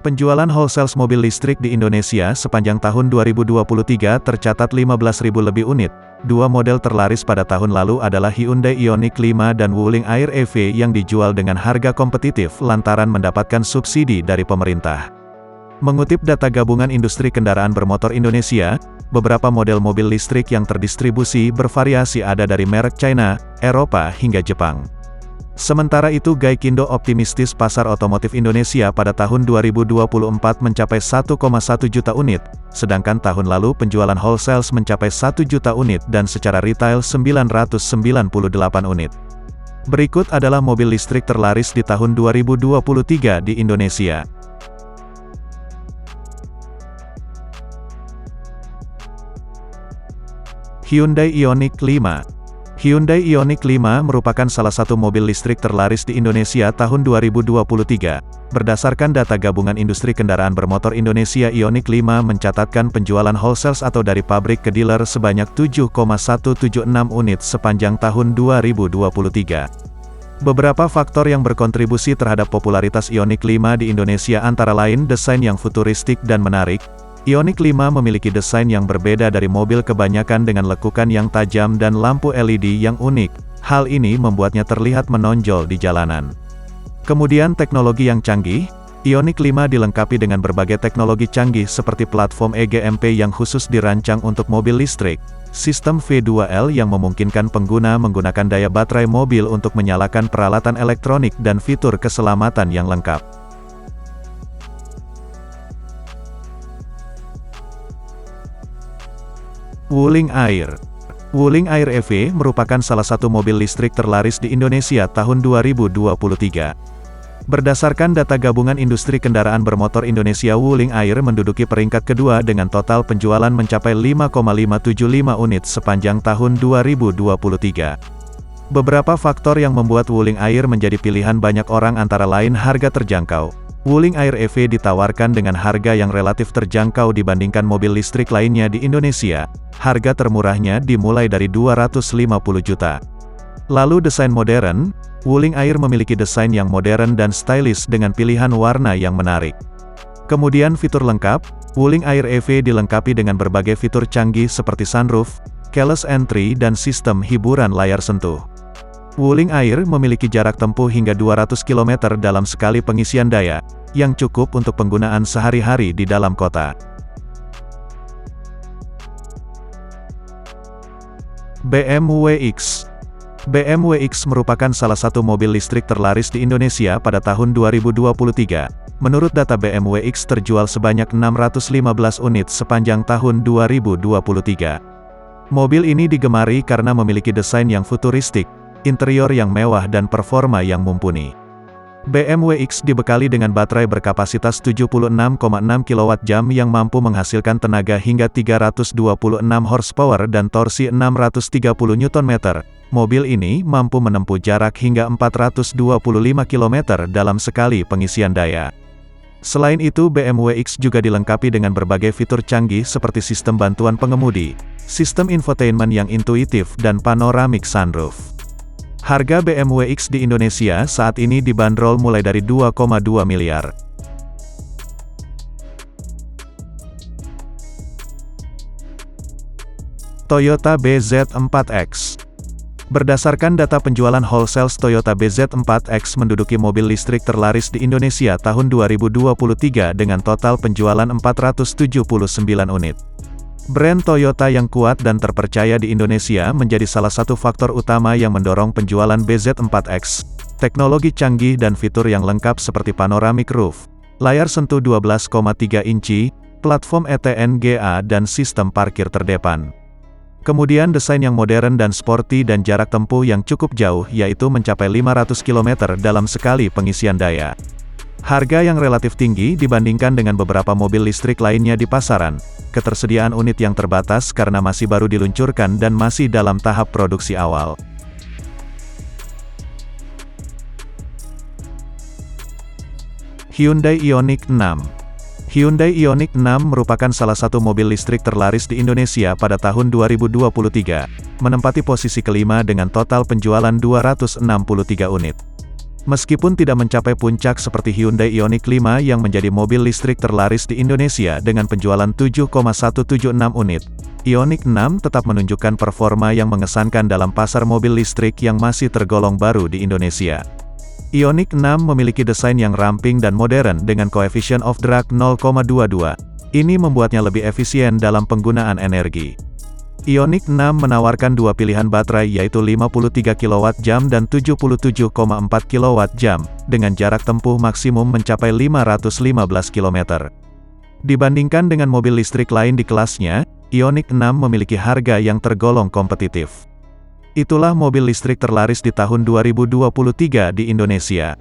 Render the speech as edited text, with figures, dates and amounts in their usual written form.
Penjualan wholesale mobil listrik di Indonesia sepanjang tahun 2023 tercatat 15.000 lebih unit. Dua model terlaris pada tahun lalu adalah Hyundai Ioniq 5 dan Wuling Air EV yang dijual dengan harga kompetitif lantaran mendapatkan subsidi dari pemerintah. Mengutip data Gabungan Industri Kendaraan Bermotor Indonesia, beberapa model mobil listrik yang terdistribusi bervariasi ada dari merek China, Eropa hingga Jepang. Sementara itu Gaikindo optimistis pasar otomotif Indonesia pada tahun 2024 mencapai 1,1 juta unit, sedangkan tahun lalu penjualan wholesale mencapai 1 juta unit dan secara retail 998 unit. Berikut adalah mobil listrik terlaris di tahun 2023 di Indonesia. Hyundai Ioniq 5. Hyundai Ioniq 5 merupakan salah satu mobil listrik terlaris di Indonesia tahun 2023. Berdasarkan data Gabungan Industri Kendaraan Bermotor Indonesia, Ioniq 5 mencatatkan penjualan wholesale atau dari pabrik ke dealer sebanyak 7,176 unit sepanjang tahun 2023. Beberapa faktor yang berkontribusi terhadap popularitas Ioniq 5 di Indonesia antara lain desain yang futuristik dan menarik. Ioniq 5 memiliki desain yang berbeda dari mobil kebanyakan dengan lekukan yang tajam dan lampu LED yang unik. Hal ini membuatnya terlihat menonjol di jalanan. Kemudian teknologi yang canggih, Ioniq 5 dilengkapi dengan berbagai teknologi canggih seperti platform EGMP yang khusus dirancang untuk mobil listrik, sistem V2L yang memungkinkan pengguna menggunakan daya baterai mobil untuk menyalakan peralatan elektronik dan fitur keselamatan yang lengkap. Wuling Air. Wuling Air EV merupakan salah satu mobil listrik terlaris di Indonesia tahun 2023. Berdasarkan data Gabungan Industri Kendaraan Bermotor Indonesia, Wuling Air menduduki peringkat kedua dengan total penjualan mencapai 5,575 unit sepanjang tahun 2023. Beberapa faktor yang membuat Wuling Air menjadi pilihan banyak orang antara lain harga terjangkau. Wuling Air EV ditawarkan dengan harga yang relatif terjangkau dibandingkan mobil listrik lainnya di Indonesia. Harga termurahnya dimulai dari 250 juta. Lalu desain modern, Wuling Air memiliki desain yang modern dan stylish dengan pilihan warna yang menarik. Kemudian fitur lengkap, Wuling Air EV dilengkapi dengan berbagai fitur canggih seperti sunroof, keyless entry dan sistem hiburan layar sentuh. Wuling Air memiliki jarak tempuh hingga 200 km dalam sekali pengisian daya, yang cukup untuk penggunaan sehari-hari di dalam kota. BMW X. BMW X merupakan salah satu mobil listrik terlaris di Indonesia pada tahun 2023. Menurut data BMW X terjual sebanyak 615 unit sepanjang tahun 2023. Mobil ini digemari karena memiliki desain yang futuristik, interior yang mewah dan performa yang mumpuni. BMW X dibekali dengan baterai berkapasitas 76,6 kWh yang mampu menghasilkan tenaga hingga 326 horsepower dan torsi 630 Nm. Mobil ini mampu menempuh jarak hingga 425 km dalam sekali pengisian daya. Selain itu, BMW X juga dilengkapi dengan berbagai fitur canggih seperti sistem bantuan pengemudi, sistem infotainment yang intuitif dan panoramic sunroof. Harga BMW X di Indonesia saat ini dibanderol mulai dari 2,2 miliar. Toyota BZ4X. Berdasarkan data penjualan wholesale, Toyota BZ4X menduduki mobil listrik terlaris di Indonesia tahun 2023 dengan total penjualan 479 unit. Brand Toyota yang kuat dan terpercaya di Indonesia menjadi salah satu faktor utama yang mendorong penjualan BZ4X. Teknologi canggih dan fitur yang lengkap seperti panoramic roof, layar sentuh 12,3 inci, platform ETNGA dan sistem parkir terdepan. Kemudian desain yang modern dan sporty dan jarak tempuh yang cukup jauh yaitu mencapai 500 km dalam sekali pengisian daya. Harga yang relatif tinggi dibandingkan dengan beberapa mobil listrik lainnya di pasaran. Ketersediaan unit yang terbatas karena masih baru diluncurkan dan masih dalam tahap produksi awal. Hyundai Ioniq 6. Hyundai Ioniq 6 merupakan salah satu mobil listrik terlaris di Indonesia pada tahun 2023, menempati posisi kelima dengan total penjualan 263 unit. Meskipun tidak mencapai puncak seperti Hyundai Ioniq 5 yang menjadi mobil listrik terlaris di Indonesia dengan penjualan 7,176 unit, Ioniq 6 tetap menunjukkan performa yang mengesankan dalam pasar mobil listrik yang masih tergolong baru di Indonesia. Ioniq 6 memiliki desain yang ramping dan modern dengan koefisien of drag 0,22. Ini membuatnya lebih efisien dalam penggunaan energi. Ioniq 6 menawarkan dua pilihan baterai yaitu 53 kWh dan 77,4 kWh, dengan jarak tempuh maksimum mencapai 515 km. Dibandingkan dengan mobil listrik lain di kelasnya, Ioniq 6 memiliki harga yang tergolong kompetitif. Itulah mobil listrik terlaris di tahun 2023 di Indonesia.